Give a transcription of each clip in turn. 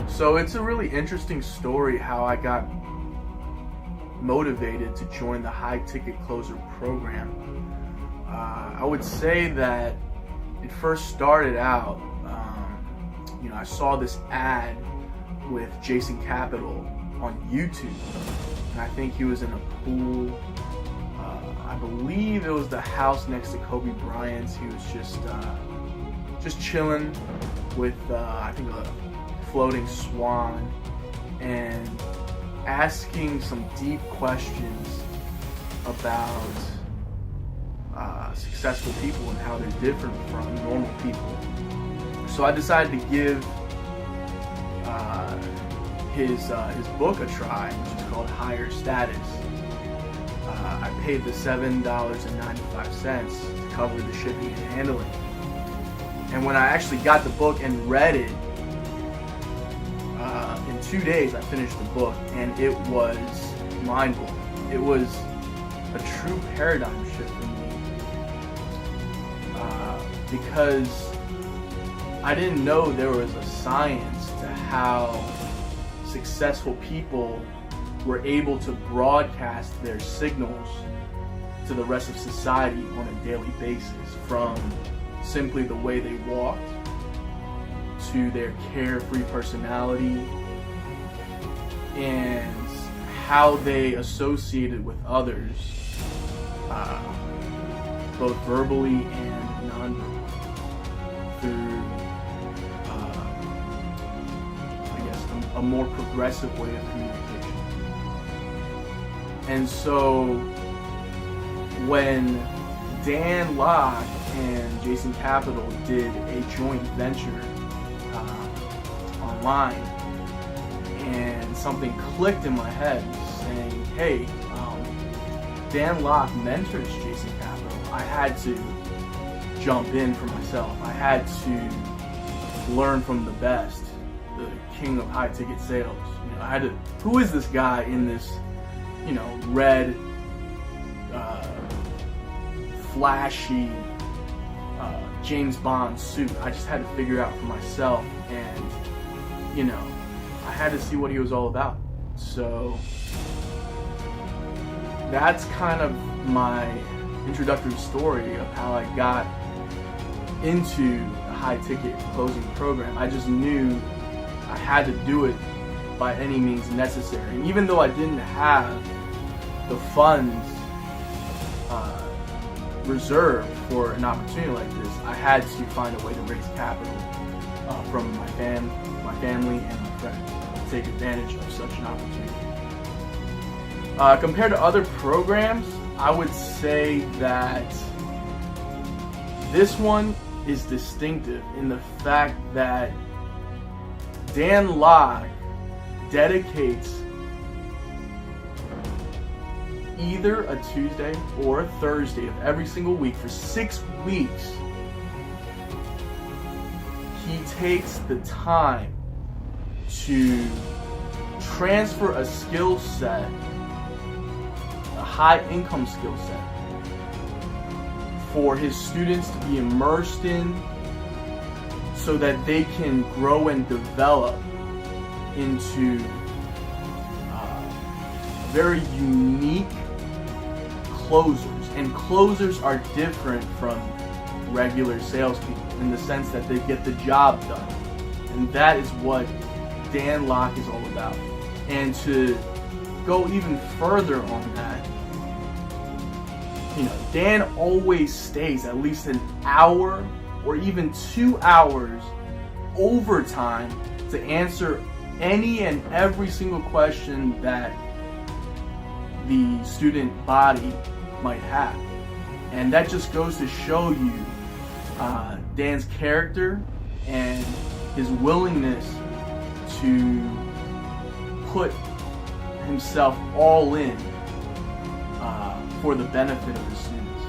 So it's a really interesting story how I got motivated to join the high ticket closer program. I would say that it first started out, I saw this ad with Jason Capital on YouTube, and I think he was in a pool. I believe it was the house next to Kobe Bryant's. He was just chilling with I think a floating swan and asking some deep questions about successful people and how they're different from normal people. So I decided to give his book a try, which is called Higher Status. I paid the $7.95 to cover the shipping and handling. And when I actually got the book and read it, in 2 days I finished the book, and it was mind-blowing. It was a true paradigm shift for me, because I didn't know there was a science to how successful people were able to broadcast their signals to the rest of society on a daily basis, from simply the way they walked to their carefree personality and how they associated with others, both verbally and non-verbally, through a more progressive way of communication. And so when Dan Locke and Jason Capital did a joint venture online, and something clicked in my head saying, hey, Dan Locke mentors Jason Capital. I had to jump in for myself. I had to learn from the best, the king of high ticket sales. I had to, who is this guy in this, red, flashy James Bond suit? I just had to figure out for myself, and I had to see what he was all about. So that's kind of my introductory story of how I got into the high ticket closing program. I just knew I had to do it by any means necessary. And even though I didn't have the funds reserved for an opportunity like this, I had to find a way to raise capital from my family and my friends to take advantage of such an opportunity. Compared to other programs, I would say that this one is distinctive in the fact that Dan Locke dedicates either a Tuesday or a Thursday of every single week for 6 weeks. He takes the time to transfer a skill set, a high income skill set, for his students to be immersed in, so that they can grow and develop into very unique closers. And closers are different from regular salespeople in the sense that they get the job done. And that is what Dan Locke is all about. And to go even further on that, Dan always stays at least an hour or even 2 hours overtime to answer any and every single question that the student body might have. And that just goes to show you Dan's character and his willingness to put himself all in for the benefit of the students.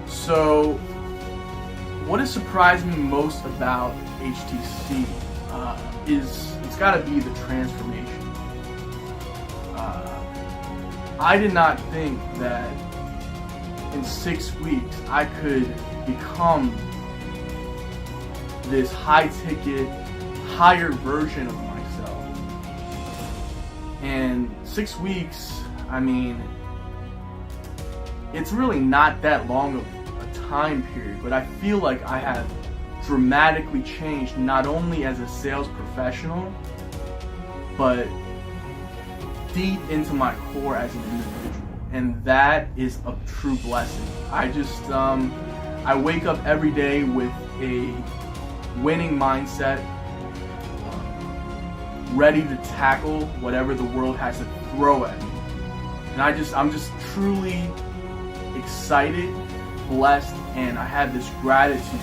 So, what has surprised me most about HTC is it's got to be the transformation. I did not think that in 6 weeks I could become this high ticket, higher version of myself. And 6 weeks, I mean, it's really not that long of a time period, but I feel like I have dramatically changed, not only as a sales professional, but deep into my core as an individual. And that is a true blessing. I wake up every day with a winning mindset, ready to tackle whatever the world has to throw at me. And I'm just truly excited, blessed, and I have this gratitude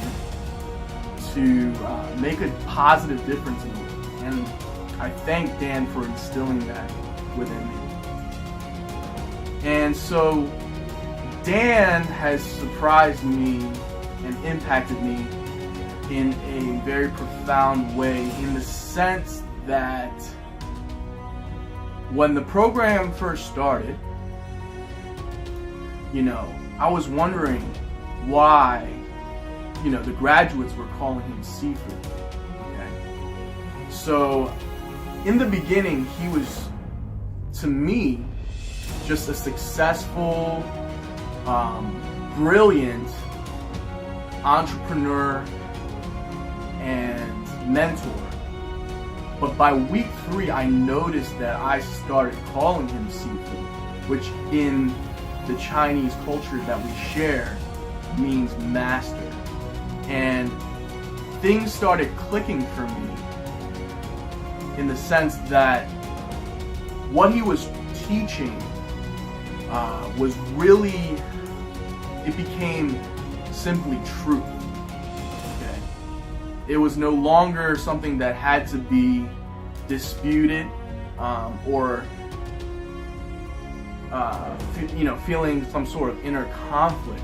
to make a positive difference in the world. And I thank Dan for instilling that within me. And so Dan has surprised me and impacted me in a very profound way, in the sense that when the program first started, I was wondering why, the graduates were calling him Seafood. Okay? So, in the beginning, he was, to me, just a successful, brilliant entrepreneur and mentor. But by week 3, I noticed that I started calling him Seafood, which in the Chinese culture that we share means master. And things started clicking for me in the sense that what he was teaching was really, it became simply truth. Okay? It was no longer something that had to be disputed or feeling some sort of inner conflict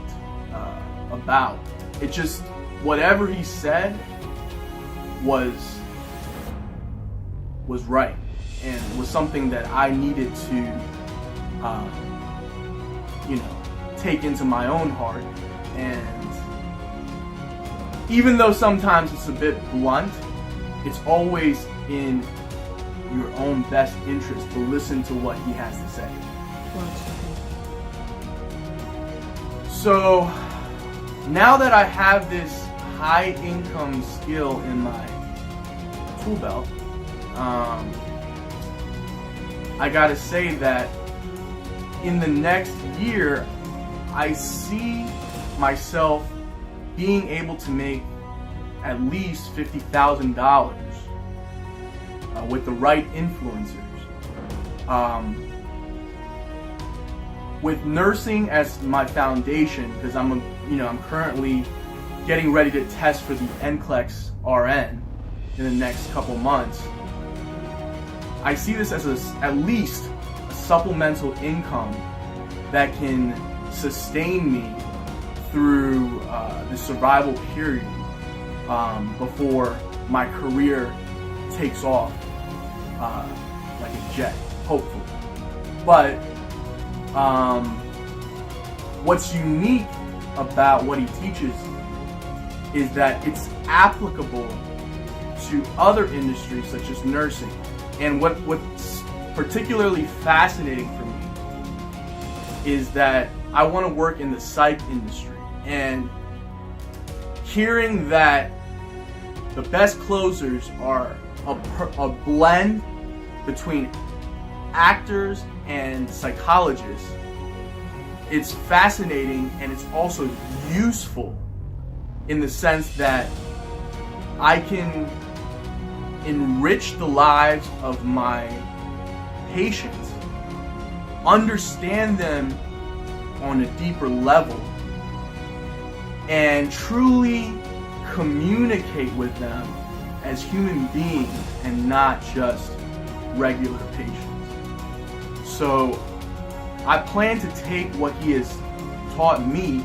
about. It just, whatever he said was right, and was something that I needed to take into my own heart. And even though sometimes it's a bit blunt, it's always in your own best interest to listen to what he has to say. So now that I have this high income skill in my tool belt, I gotta say that in the next year, I see myself being able to make at least $50,000 with the right influencers. With nursing as my foundation, because I'm currently getting ready to test for the NCLEX RN in the next couple months. I see this as at least a supplemental income that can sustain me through the survival period before my career takes off like a jet, hopefully. But what's unique about what he teaches is that it's applicable to other industries such as nursing. And what's particularly fascinating for me is that I want to work in the psych industry, and hearing that the best closers are a blend between actors and psychologists, it's fascinating, and it's also useful in the sense that I can enrich the lives of my patients, understand them on a deeper level, and truly communicate with them as human beings and not just regular patients. So I plan to take what he has taught me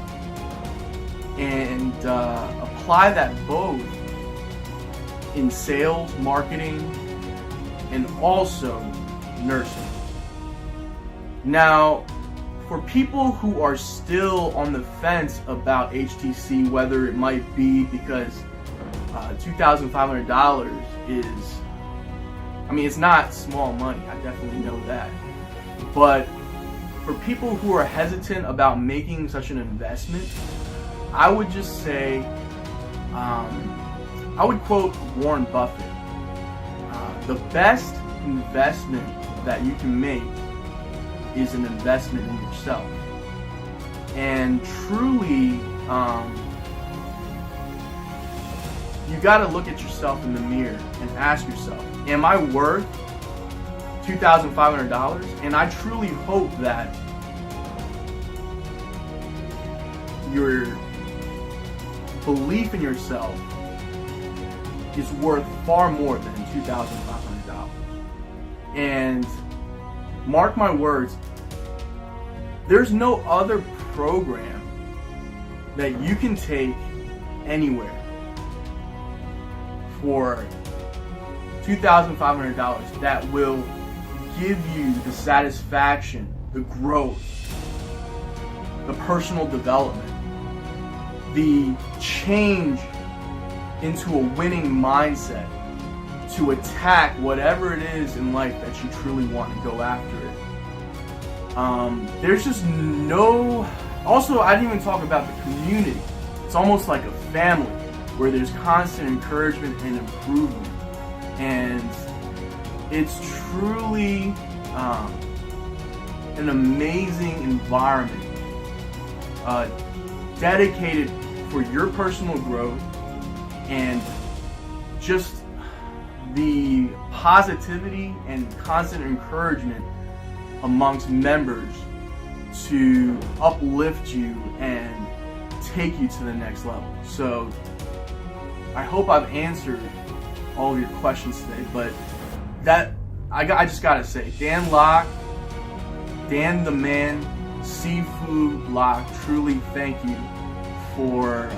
and apply that both in sales, marketing, and also nursing. Now, for people who are still on the fence about HTC, whether it might be because $2,500 is, I mean, it's not small money. I definitely know that. But for people who are hesitant about making such an investment, I would just say, I would quote Warren Buffett. The best investment that you can make is an investment in yourself. And truly, you got to look at yourself in the mirror and ask yourself, am I worth $2,500? And I truly hope that your belief in yourself is worth far more than $2,500. And mark my words, there's no other program that you can take anywhere for $2,500 that will give you the satisfaction, the growth, the personal development, the change into a winning mindset to attack whatever it is in life that you truly want and go after it. There's just no... Also, I didn't even talk about the community. It's almost like a family where there's constant encouragement and improvement. And it's truly an amazing environment dedicated for your personal growth and just the positivity and constant encouragement amongst members to uplift you and take you to the next level. So I hope I've answered all of your questions today, but that I just gotta say, Dan Locke, Dan the Man, Seafood Locke, truly thank you for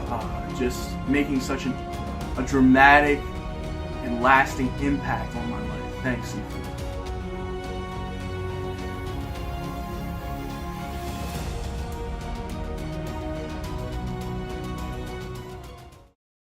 just making such a dramatic and lasting impact on my life. Thanks, Seafood.